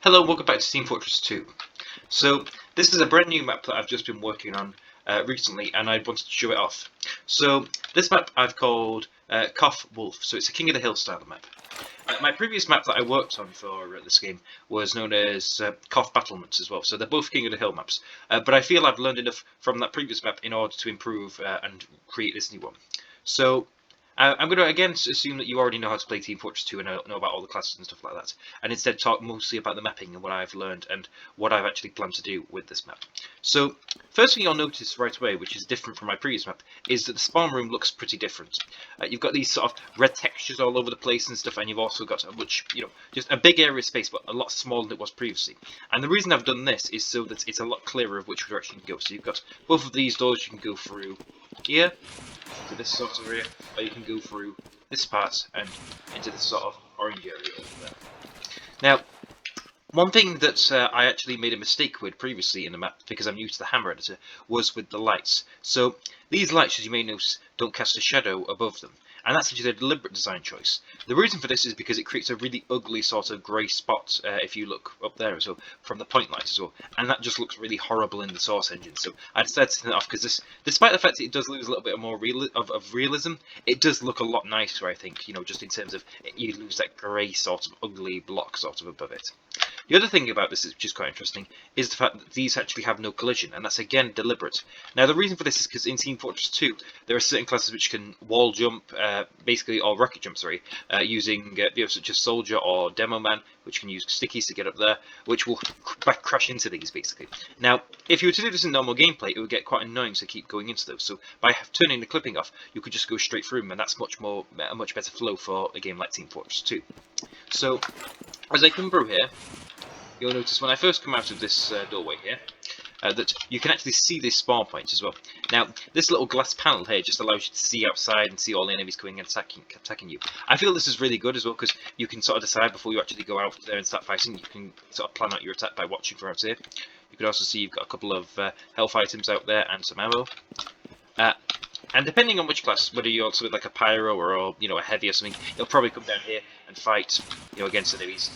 Hello, welcome back to Team Fortress 2. So, this is a brand new map that I've just been working on recently, and I wanted to show it off. So, this map I've called Cough Wolf, so it's a King of the Hill style map. My previous map that I worked on for this game was known as Cough Battlements as well, so they're both King of the Hill maps. But I feel I've learned enough from that previous map in order to improve and create this new one. So, I'm going to again assume that you already know how to play Team Fortress 2 and know about all the classes and stuff like that, and instead talk mostly about the mapping and what I've learned and what I've actually planned to do with this map. So, first thing you'll notice right away, which is different from my previous map, is that the spawn room looks pretty different. You've got these sort of red textures all over the place and stuff, and you've also got a much, just a big area of space, but a lot smaller than it was previously. And the reason I've done this is so that it's a lot clearer of which direction you can go. So you've got both of these doors you can go through here, to this sort of area, or you can go through this part and into this sort of orange area over there. Now, one thing that I actually made a mistake with previously in the map, because I'm new to the hammer editor, was with the lights. So these lights, as you may notice, don't cast a shadow above them, and that's actually a deliberate design choice. The reason for this is because it creates a really ugly sort of grey spot if you look up there as well, from the point light as well, and that just looks really horrible in the source engine. So I decided to turn it off because this, despite the fact that it does lose a little bit more realism, it does look a lot nicer, I think, just in terms of you lose that grey sort of ugly block sort of above it. The other thing about this, which is quite interesting, is the fact that these actually have no collision, and that's again deliberate. Now, the reason for this is because in Team Fortress 2, there are certain classes which can wall jump, basically, or rocket jump, sorry, using such as Soldier or Demo Man, which can use stickies to get up there, which will crash into these basically. Now, if you were to do this in normal gameplay, it would get quite annoying to keep going into those. So by turning the clipping off, you could just go straight through them, and that's a much better flow for a game like Team Fortress 2. So, as I come through here, you'll notice when I first come out of this doorway here, that you can actually see this spawn point as well. Now, this little glass panel here just allows you to see outside and see all the enemies coming and attacking you. I feel this is really good as well, because you can sort of decide before you actually go out there and start fighting. You can sort of plan out your attack by watching from out here. You can also see you've got a couple of health items out there and some ammo. And depending on which class, whether you're also like a pyro or a heavy or something, you'll probably come down here and fight, against enemies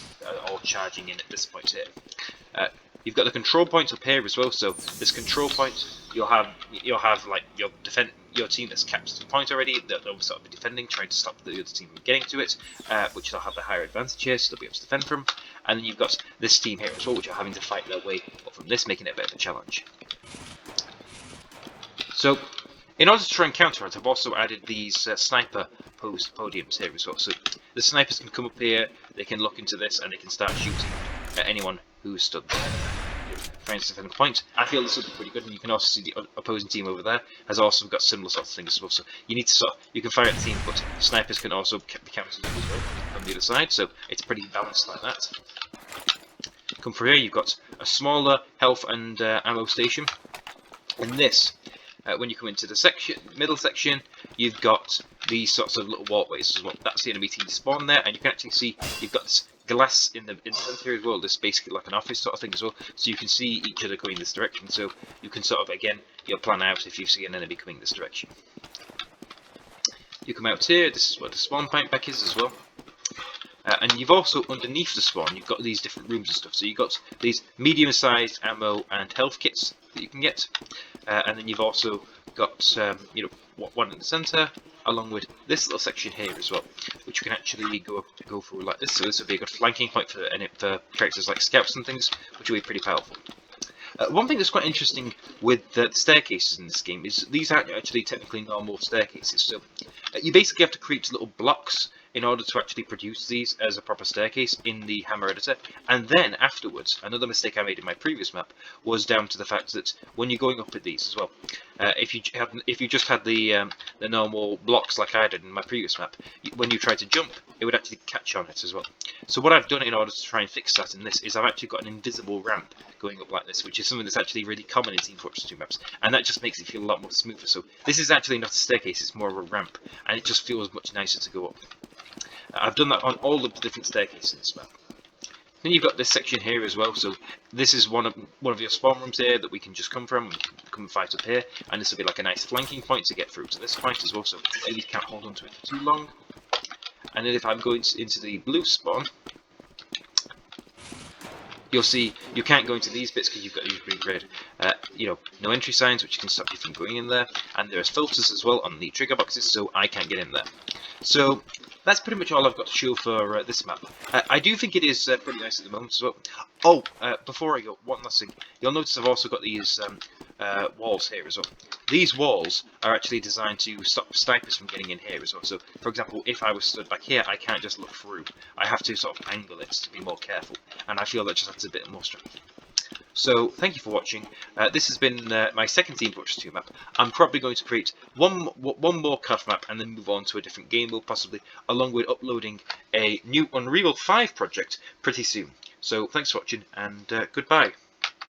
all charging in at this point here. You've got the control points up here as well. So this control point, you'll have like your team that's captured the point already. They'll sort of be defending, trying to stop the other team from getting to it, which they'll have the higher advantage here, so they'll be able to defend from. And then you've got this team here as well, which are having to fight their way up from this, making it a bit of a challenge. So, in order to try and counter it, I've also added these sniper podiums here as well. So the snipers can come up here, they can look into this, and they can start shooting at anyone who's stood there, trying to defend the point. I feel this will be pretty good, and you can also see the opposing team over there has also got similar sorts of things as well. So you need to you can fire at the team, but snipers can also be countered as well from the other side. So it's pretty balanced like that. Come through here, you've got a smaller health and ammo station, and this. When you come into the middle section, you've got these sorts of little walkways as well. That's the enemy team spawn there, and you can actually see you've got this glass in the center as well. This is basically like an office sort of thing as well, so you can see each other going this direction. So you can sort of again plan out if you see an enemy coming this direction. You come out here. This is where the spawn point back is as well. And you've also, underneath the spawn, you've got these different rooms and stuff. So you've got these medium-sized ammo and health kits that you can get. And then you've also got, one in the centre, along with this little section here as well, which you can actually go through like this. So this would be a good flanking point for characters like scouts and things, which will be pretty powerful. One thing that's quite interesting with the staircases in this game is these aren't actually technically normal staircases. So you basically have to create little blocks in order to actually produce these as a proper staircase in the hammer editor. And then afterwards, another mistake I made in my previous map was down to the fact that when you're going up at these as well, if you just had the normal blocks like I did in my previous map, when you try to jump, it would actually catch on it as well. So what I've done in order to try and fix that in this is I've actually got an invisible ramp going up like this, which is something that's actually really common in Team Fortress 2 maps, and that just makes it feel a lot more smoother. So this is actually not a staircase, it's more of a ramp, and it just feels much nicer to go up. I've done that on all of the different staircases in this map. Then you've got this section here as well. So this is one of your spawn rooms here that we can just come from. We can come and fight up here, and this will be like a nice flanking point to get through to this point as well. So enemies can't hold on to it for too long. And then if I'm going into the blue spawn, you'll see you can't go into these bits because you've got these green grid, no entry signs, which can stop you from going in there, and there's filters as well on the trigger boxes, so I can't get in there. So that's pretty much all I've got to show for this map. I do think it is pretty nice at the moment as well. Oh, before I go, one last thing. You'll notice I've also got these walls here as well. These walls are actually designed to stop snipers from getting in here as well. So, for example, if I was stood back here, I can't just look through. I have to sort of angle it to be more careful, and I feel that just adds a bit more strength. So, thank you for watching. This has been my second Team Fortress 2 map. I'm probably going to create one more CUF map and then move on to a different game mode possibly, along with uploading a new Unreal 5 project pretty soon. So, thanks for watching, and goodbye.